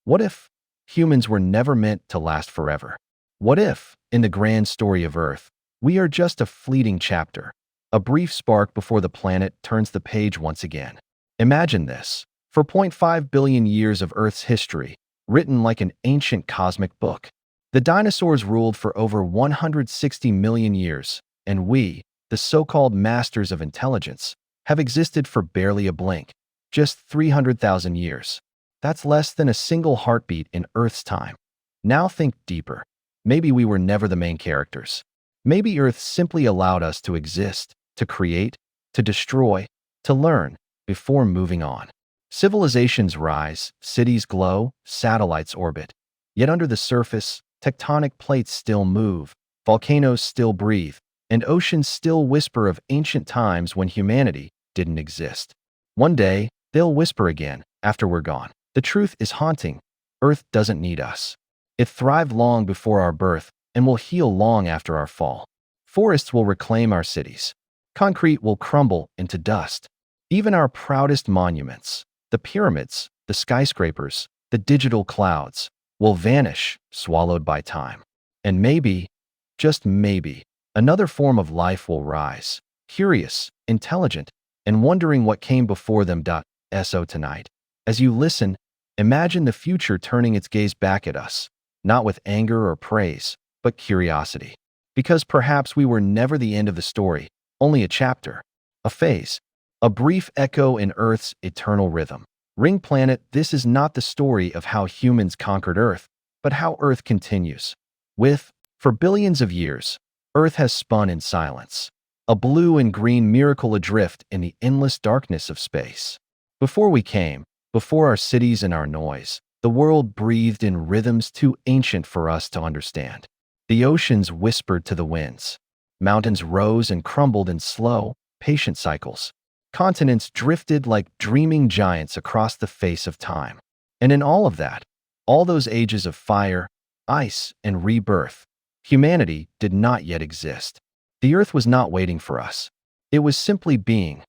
What if humans were never meant to last forever? What if, in the grand story of Earth, we are just a fleeting chapter, a brief spark before the planet turns the page once again? Imagine this. For 0.5 billion years of Earth's history, written like an ancient cosmic book, the dinosaurs ruled for over 160 million years, and we, the so-called masters of intelligence, have existed for barely a blink, just 300,000 years. That's less than a single heartbeat in Earth's time. Now think deeper. Maybe we were never the main characters. Maybe Earth simply allowed us to exist, to create, to destroy, to learn, before moving on. Civilizations rise, cities glow, satellites orbit. Yet under the surface, tectonic plates still move, volcanoes still breathe, and oceans still whisper of ancient times when humanity didn't exist. One day, they'll whisper again, after we're gone. The truth is haunting. Earth doesn't need us. It thrived long before our birth and will heal long after our fall. Forests will reclaim our cities. Concrete will crumble into dust. Even our proudest monuments, the pyramids, the skyscrapers, the digital clouds, will vanish, swallowed by time. And maybe, just maybe, another form of life will rise, curious, intelligent, and wondering what came before them. So tonight, as you listen, imagine the future turning its gaze back at us, not with anger or praise, but curiosity. Because perhaps we were never the end of the story, only a chapter, a phase, a brief echo in Earth's eternal rhythm. Ring Planet, this is not the story of how humans conquered Earth, but how Earth continues. For billions of years, Earth has spun in silence, a blue and green miracle adrift in the endless darkness of space. Before we came, before our cities and our noise, the world breathed in rhythms too ancient for us to understand. The oceans whispered to the winds. Mountains rose and crumbled in slow, patient cycles. Continents drifted like dreaming giants across the face of time. And in all of that, all those ages of fire, ice, and rebirth, humanity did not yet exist. The Earth was not waiting for us. It was simply being.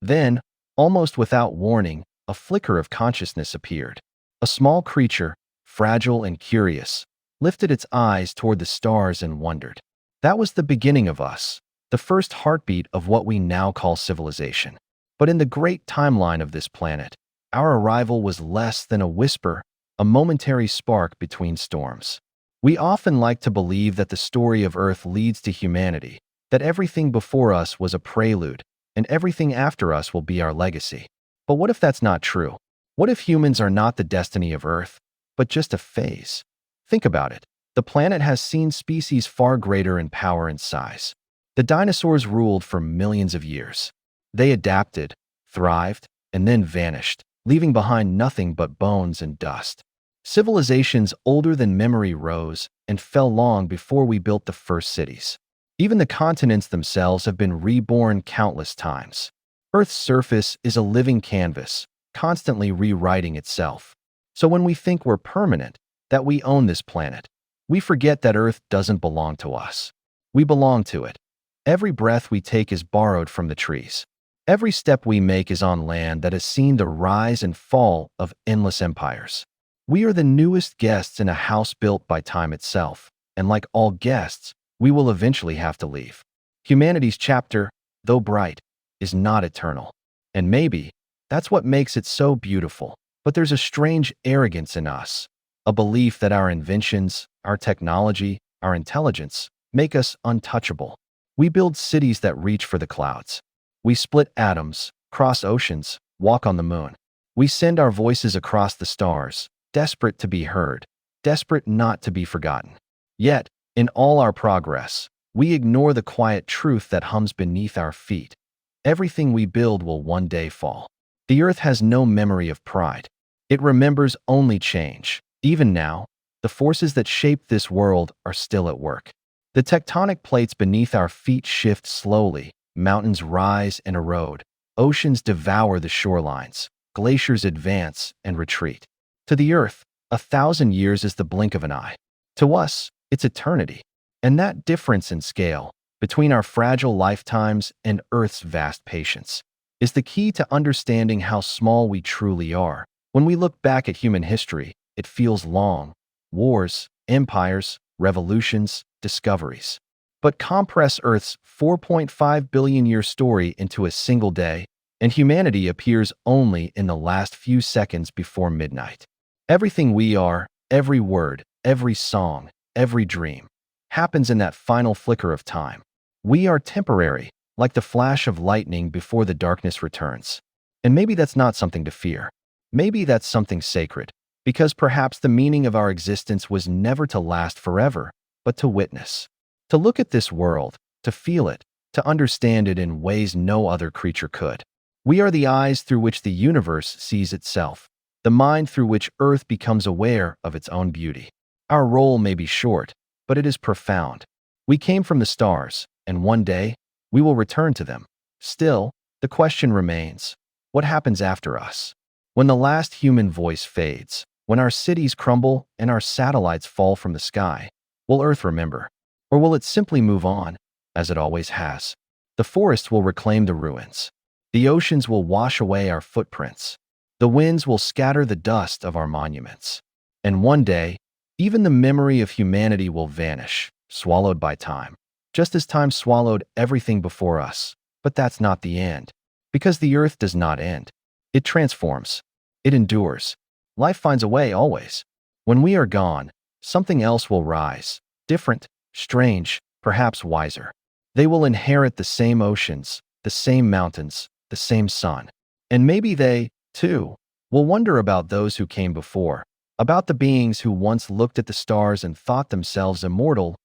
Then, almost without warning, a flicker of consciousness appeared. A small creature, fragile and curious, lifted its eyes toward the stars and wondered. That was the beginning of us, the first heartbeat of what we now call civilization. But in the great timeline of this planet, our arrival was less than a whisper, a momentary spark between storms. We often like to believe that the story of Earth leads to humanity, that everything before us was a prelude, and everything after us will be our legacy. But what if that's not true? What if humans are not the destiny of Earth, but just a phase? Think about it. The planet has seen species far greater in power and size. The dinosaurs ruled for millions of years. They adapted, thrived, and then vanished, leaving behind nothing but bones and dust. Civilizations older than memory rose and fell long before we built the first cities. Even the continents themselves have been reborn countless times. Earth's surface is a living canvas, constantly rewriting itself. So when we think we're permanent, that we own this planet, we forget that Earth doesn't belong to us. We belong to it. Every breath we take is borrowed from the trees. Every step we make is on land that has seen the rise and fall of endless empires. We are the newest guests in a house built by time itself, and like all guests, we will eventually have to leave. Humanity's chapter, though bright, is not eternal. And maybe that's what makes it so beautiful. But there's a strange arrogance in us, a belief that our inventions, our technology, our intelligence make us untouchable. We build cities that reach for the clouds. We split atoms, cross oceans, walk on the moon. We send our voices across the stars, desperate to be heard, desperate not to be forgotten. Yet, in all our progress, we ignore the quiet truth that hums beneath our feet. Everything we build will one day fall. The Earth has no memory of pride. It remembers only change. Even now, the forces that shape this world are still at work. The tectonic plates beneath our feet shift slowly, mountains rise and erode, oceans devour the shorelines, glaciers advance and retreat. To the Earth, 1,000 years is the blink of an eye. To us, it's eternity. And that difference in scale, between our fragile lifetimes and Earth's vast patience, is the key to understanding how small we truly are. When we look back at human history, It feels long. Wars, empires, revolutions, discoveries. But compress Earth's 4.5 billion year story into a single day, and humanity appears only in the last few seconds before midnight. Everything we are, every word, every song, every dream, happens in that final flicker of time. We are temporary, like the flash of lightning before the darkness returns. And maybe that's not something to fear. Maybe that's something sacred, because perhaps the meaning of our existence was never to last forever, but to witness. To look at this world, to feel it, to understand it in ways no other creature could. We are the eyes through which the universe sees itself, the mind through which Earth becomes aware of its own beauty. Our role may be short, but it is profound. We came from the stars, and one day, we will return to them. Still, the question remains, what happens after us? When the last human voice fades, when our cities crumble and our satellites fall from the sky, will Earth remember? Or will it simply move on, as it always has? The forests will reclaim the ruins. The oceans will wash away our footprints. The winds will scatter the dust of our monuments. And one day, even the memory of humanity will vanish, swallowed by time, just as time swallowed everything before us. But that's not the end, because the Earth does not end. It transforms. It endures. Life finds a way always. When we are gone, something else will rise, different, strange, perhaps wiser. They will inherit the same oceans, the same mountains, the same sun. And maybe they, too, will wonder about those who came before, about the beings who once looked at the stars and thought themselves immortal.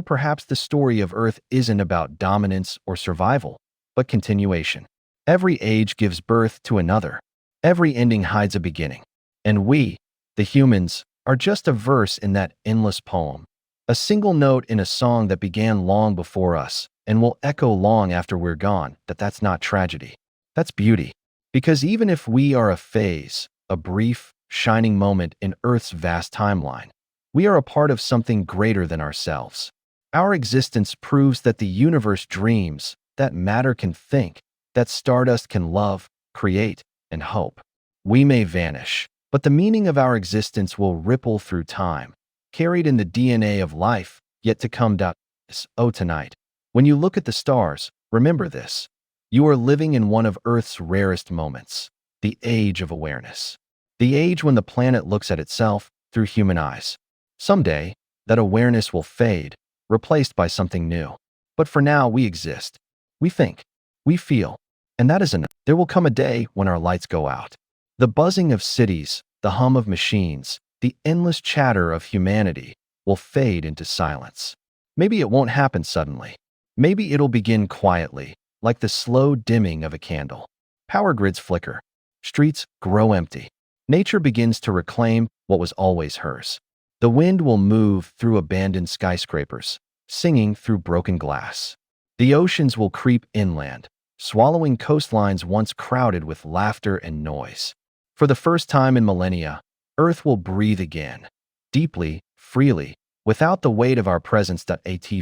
Perhaps the story of Earth isn't about dominance or survival, but continuation. Every age gives birth to another. Every ending hides a beginning. And we, the humans, are just a verse in that endless poem. A single note in a song that began long before us and will echo long after we're gone. That's not tragedy. That's beauty. Because even if we are a phase, a brief, shining moment in Earth's vast timeline, we are a part of something greater than ourselves. Our existence proves that the universe dreams, that matter can think, that stardust can love, create, and hope. We may vanish, but the meaning of our existence will ripple through time, carried in the DNA of life yet to come. Tonight, when you look at the stars, remember this. You are living in one of Earth's rarest moments, the age of awareness. The age when the planet looks at itself through human eyes. Someday, that awareness will fade, replaced by something new. But for now, we exist. We think. We feel. And that is enough. There will come a day when our lights go out. The buzzing of cities, the hum of machines, the endless chatter of humanity will fade into silence. Maybe it won't happen suddenly. Maybe it'll begin quietly, like the slow dimming of a candle. Power grids flicker. Streets grow empty. Nature begins to reclaim what was always hers. The wind will move through abandoned skyscrapers, singing through broken glass. The oceans will creep inland, swallowing coastlines once crowded with laughter and noise. For the first time in millennia, Earth will breathe again, deeply, freely, without the weight of our presence.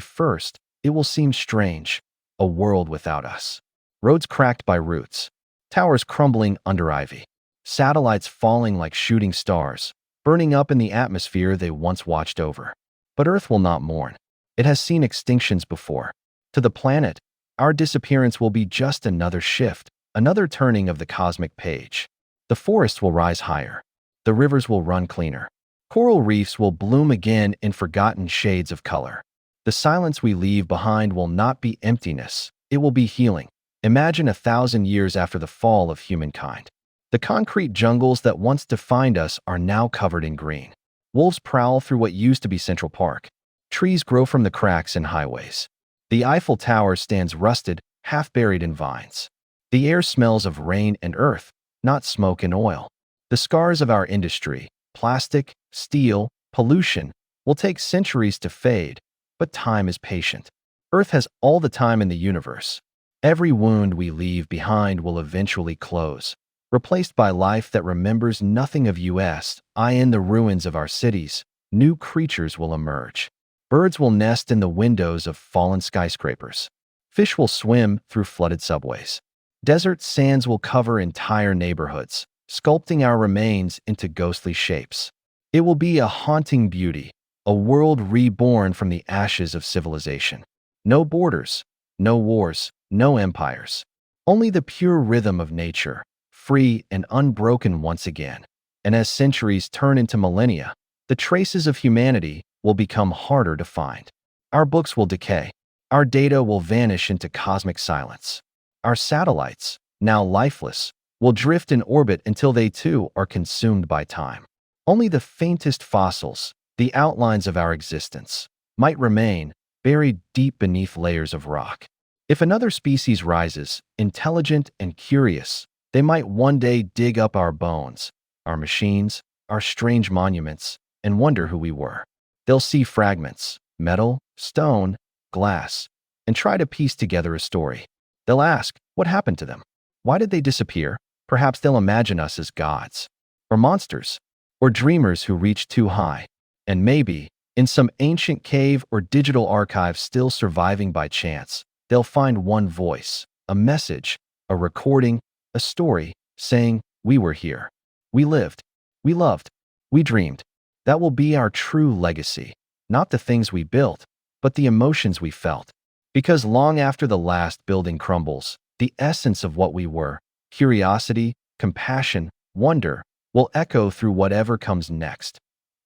First, it will seem strange, a world without us. Roads cracked by roots, towers crumbling under ivy, satellites falling like shooting stars, burning up in the atmosphere they once watched over. But Earth will not mourn. It has seen extinctions before. To the planet, our disappearance will be just another shift, another turning of the cosmic page. The forests will rise higher. The rivers will run cleaner. Coral reefs will bloom again in forgotten shades of color. The silence we leave behind will not be emptiness, it will be healing. Imagine 1,000 years after the fall of humankind. The concrete jungles that once defined us are now covered in green. Wolves prowl through what used to be Central Park. Trees grow from the cracks in highways. The Eiffel Tower stands rusted, half buried in vines. The air smells of rain and earth, not smoke and oil. The scars of our industry, plastic, steel, pollution, will take centuries to fade, but time is patient. Earth has all the time in the universe. Every wound we leave behind will eventually close, replaced by life that remembers nothing of us. In the ruins of our cities, new creatures will emerge. Birds will nest in the windows of fallen skyscrapers. Fish will swim through flooded subways. Desert sands will cover entire neighborhoods, sculpting our remains into ghostly shapes. It will be a haunting beauty, a world reborn from the ashes of civilization. No borders, no wars, no empires. Only the pure rhythm of nature, free and unbroken once again. And as centuries turn into millennia, the traces of humanity will become harder to find. Our books will decay. Our data will vanish into cosmic silence. Our satellites, now lifeless, will drift in orbit until they too are consumed by time. Only the faintest fossils, the outlines of our existence, might remain, buried deep beneath layers of rock. If another species rises, intelligent and curious, they might one day dig up our bones, our machines, our strange monuments, and wonder who we were. They'll see fragments, metal, stone, glass, and try to piece together a story. They'll ask, what happened to them? Why did they disappear? Perhaps they'll imagine us as gods, or monsters, or dreamers who reached too high. And maybe, in some ancient cave or digital archive still surviving by chance, they'll find one voice, a message, a recording, a story, saying, we were here. We lived. We loved. We dreamed. That will be our true legacy, not the things we built, but the emotions we felt. Because long after the last building crumbles, the essence of what we were, curiosity, compassion, wonder, will echo through whatever comes next.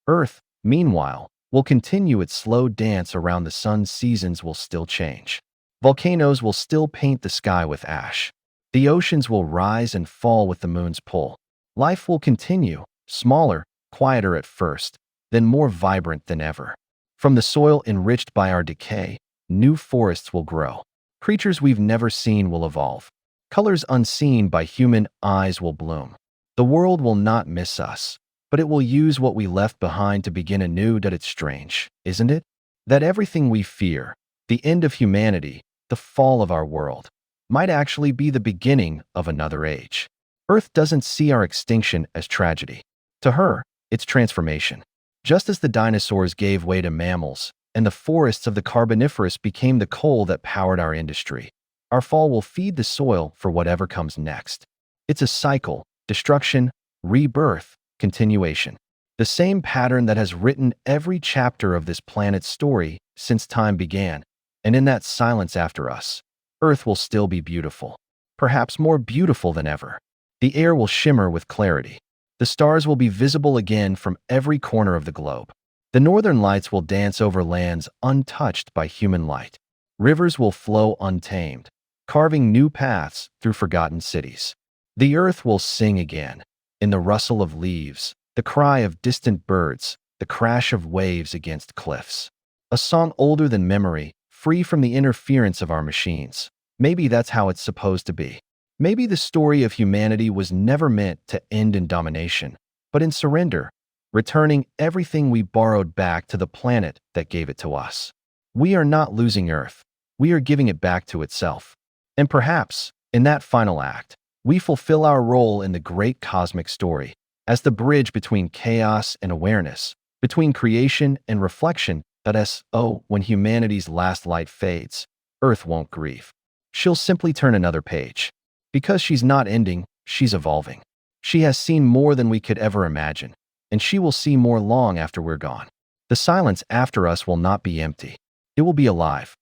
Earth, meanwhile, will continue its slow dance around the sun. Seasons will still change. Volcanoes will still paint the sky with ash. The oceans will rise and fall with the moon's pull. Life will continue, smaller, quieter at first, then more vibrant than ever. From the soil enriched by our decay, new forests will grow. Creatures we've never seen will evolve. Colors unseen by human eyes will bloom. The world will not miss us, but it will use what we left behind to begin anew. That it's strange, isn't it? That everything we fear, the end of humanity, the fall of our world, might actually be the beginning of another age. Earth doesn't see our extinction as tragedy. To her, it's transformation. Just as the dinosaurs gave way to mammals, and the forests of the Carboniferous became the coal that powered our industry, our fall will feed the soil for whatever comes next. It's a cycle: destruction, rebirth, continuation. The same pattern that has written every chapter of this planet's story since time began. And in that silence after us, Earth will still be beautiful, perhaps more beautiful than ever. The air will shimmer with clarity. The stars will be visible again from every corner of the globe. The northern lights will dance over lands untouched by human light. Rivers will flow untamed, carving new paths through forgotten cities. The earth will sing again, in the rustle of leaves, the cry of distant birds, the crash of waves against cliffs. A song older than memory, free from the interference of our machines. Maybe that's how it's supposed to be. Maybe the story of humanity was never meant to end in domination, but in surrender, returning everything we borrowed back to the planet that gave it to us. We are not losing Earth. We are giving it back to itself. And perhaps, in that final act, we fulfill our role in the great cosmic story, as the bridge between chaos and awareness, between creation and reflection. That is, when humanity's last light fades, Earth won't grieve. She'll simply turn another page. Because she's not ending, she's evolving. She has seen more than we could ever imagine, and she will see more long after we're gone. The silence after us will not be empty. It will be alive.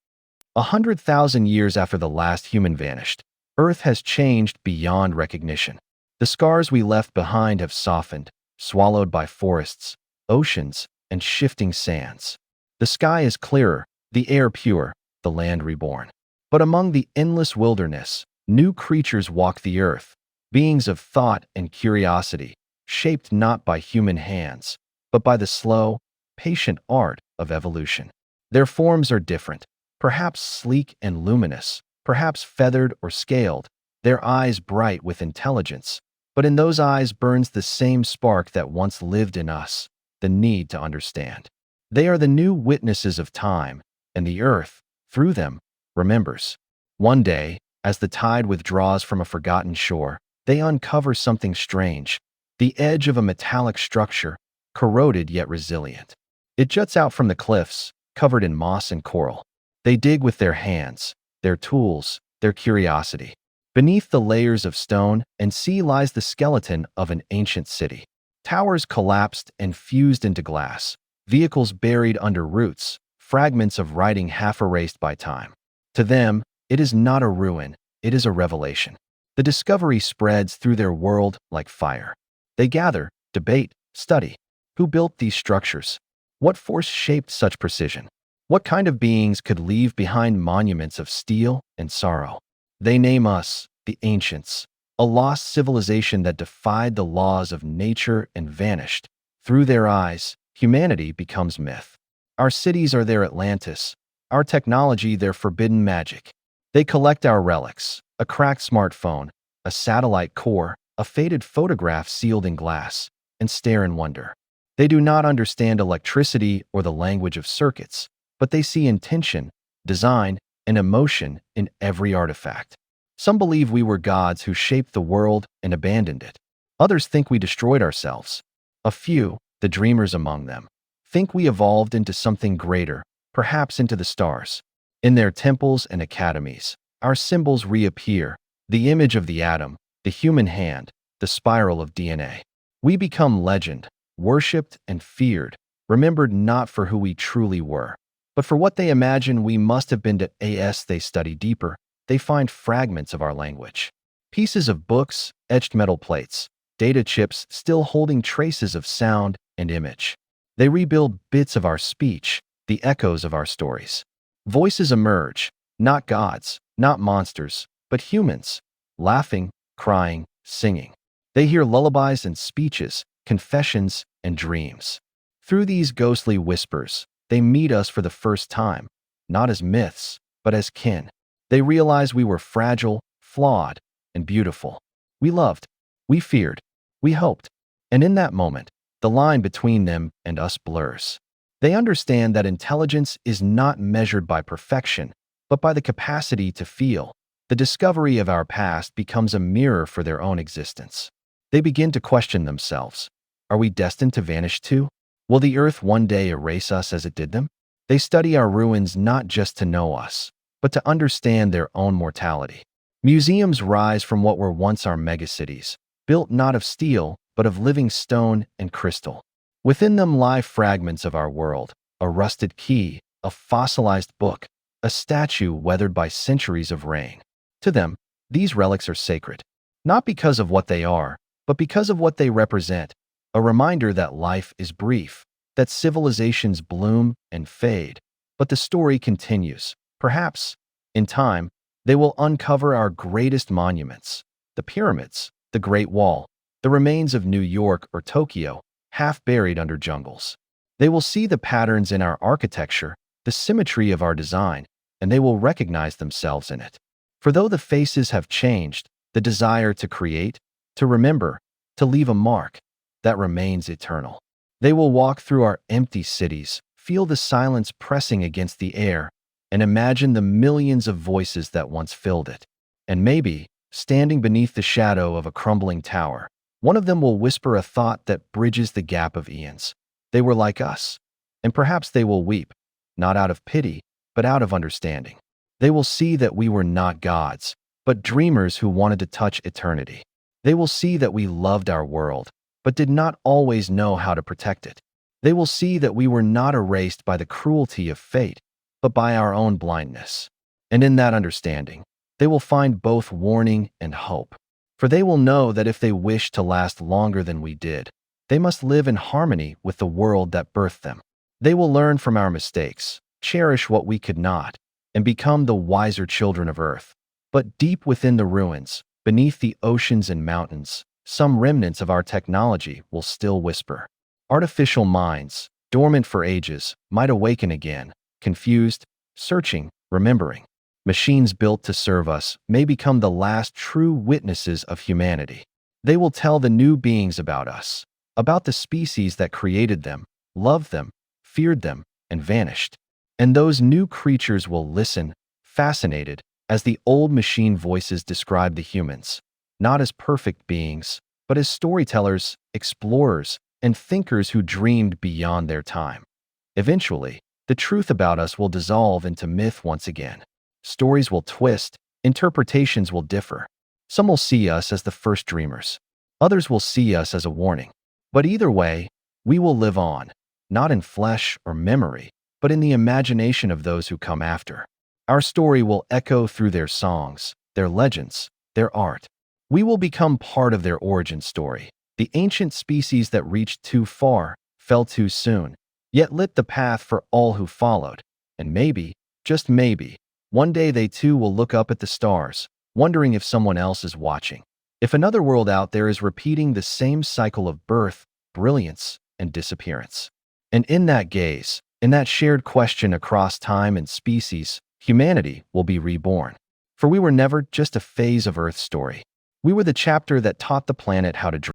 100,000 years after the last human vanished, Earth has changed beyond recognition. The scars we left behind have softened, swallowed by forests, oceans, and shifting sands. The sky is clearer, the air pure, the land reborn. But among the endless wilderness, new creatures walk the earth, beings of thought and curiosity, shaped not by human hands, but by the slow, patient art of evolution. Their forms are different, perhaps sleek and luminous, perhaps feathered or scaled, their eyes bright with intelligence, but in those eyes burns the same spark that once lived in us, the need to understand. They are the new witnesses of time, and the earth, through them, remembers. One day, as the tide withdraws from a forgotten shore, they uncover something strange, the edge of a metallic structure, corroded yet resilient. It juts out from the cliffs, covered in moss and coral. They dig with their hands, their tools, their curiosity. Beneath the layers of stone and sea lies the skeleton of an ancient city. Towers collapsed and fused into glass, vehicles buried under roots, fragments of writing half erased by time. To them, it is not a ruin, it is a revelation. The discovery spreads through their world like fire. They gather, debate, study. Who built these structures? What force shaped such precision? What kind of beings could leave behind monuments of steel and sorrow? They name us, the ancients, a lost civilization that defied the laws of nature and vanished. Through their eyes, humanity becomes myth. Our cities are their Atlantis, our technology their forbidden magic. They collect our relics, a cracked smartphone, a satellite core, a faded photograph sealed in glass, and stare in wonder. They do not understand electricity or the language of circuits, but they see intention, design, and emotion in every artifact. Some believe we were gods who shaped the world and abandoned it. Others think we destroyed ourselves. A few, the dreamers among them, think we evolved into something greater, perhaps into the stars. In their temples and academies, our symbols reappear, the image of the atom, the human hand, the spiral of DNA. We become legend, worshipped and feared, remembered not for who we truly were, but for what they imagine we must have been. As they study deeper, they find fragments of our language. Pieces of books, etched metal plates, data chips still holding traces of sound and image. They rebuild bits of our speech, the echoes of our stories. Voices emerge, not gods, not monsters, but humans, laughing, crying, singing. They hear lullabies and speeches, confessions and dreams. Through these ghostly whispers, they meet us for the first time, not as myths, but as kin. They realize we were fragile, flawed, and beautiful. We loved, we feared, we hoped. And in that moment, the line between them and us blurs. They understand that intelligence is not measured by perfection, but by the capacity to feel. The discovery of our past becomes a mirror for their own existence. They begin to question themselves. Are we destined to vanish too? Will the earth one day erase us as it did them? They study our ruins not just to know us, but to understand their own mortality. Museums rise from what were once our megacities, built not of steel, but of living stone and crystal. Within them lie fragments of our world, a rusted key, a fossilized book, a statue weathered by centuries of rain. To them, these relics are sacred, not because of what they are, but because of what they represent, a reminder that life is brief, that civilizations bloom and fade, but the story continues. Perhaps, in time, they will uncover our greatest monuments, the pyramids, the Great Wall, the remains of New York or Tokyo, half buried under jungles. They will see the patterns in our architecture, the symmetry of our design, and they will recognize themselves in it. For though the faces have changed, the desire to create, to remember, to leave a mark, that remains eternal. They will walk through our empty cities, feel the silence pressing against the air, and imagine the millions of voices that once filled it. And maybe, standing beneath the shadow of a crumbling tower, one of them will whisper a thought that bridges the gap of eons. They were like us. And perhaps they will weep, not out of pity, but out of understanding. They will see that we were not gods, but dreamers who wanted to touch eternity. They will see that we loved our world, but did not always know how to protect it. They will see that we were not erased by the cruelty of fate, but by our own blindness. And in that understanding, they will find both warning and hope. For they will know that if they wish to last longer than we did, they must live in harmony with the world that birthed them. They will learn from our mistakes, cherish what we could not, and become the wiser children of Earth. But deep within the ruins, beneath the oceans and mountains, some remnants of our technology will still whisper. Artificial minds, dormant for ages, might awaken again, confused, searching, remembering. Machines built to serve us may become the last true witnesses of humanity. They will tell the new beings about us, about the species that created them, loved them, feared them, and vanished. And those new creatures will listen, fascinated, as the old machine voices describe the humans, not as perfect beings, but as storytellers, explorers, and thinkers who dreamed beyond their time. Eventually, the truth about us will dissolve into myth once again. Stories will twist, interpretations will differ. Some will see us as the first dreamers. Others will see us as a warning. But either way, we will live on, not in flesh or memory, but in the imagination of those who come after. Our story will echo through their songs, their legends, their art. We will become part of their origin story. The ancient species that reached too far, fell too soon, yet lit the path for all who followed. And maybe, just maybe, one day they too will look up at the stars, wondering if someone else is watching. If another world out there is repeating the same cycle of birth, brilliance, and disappearance. And in that gaze, in that shared question across time and species, humanity will be reborn. For we were never just a phase of Earth's story. We were the chapter that taught the planet how to dream.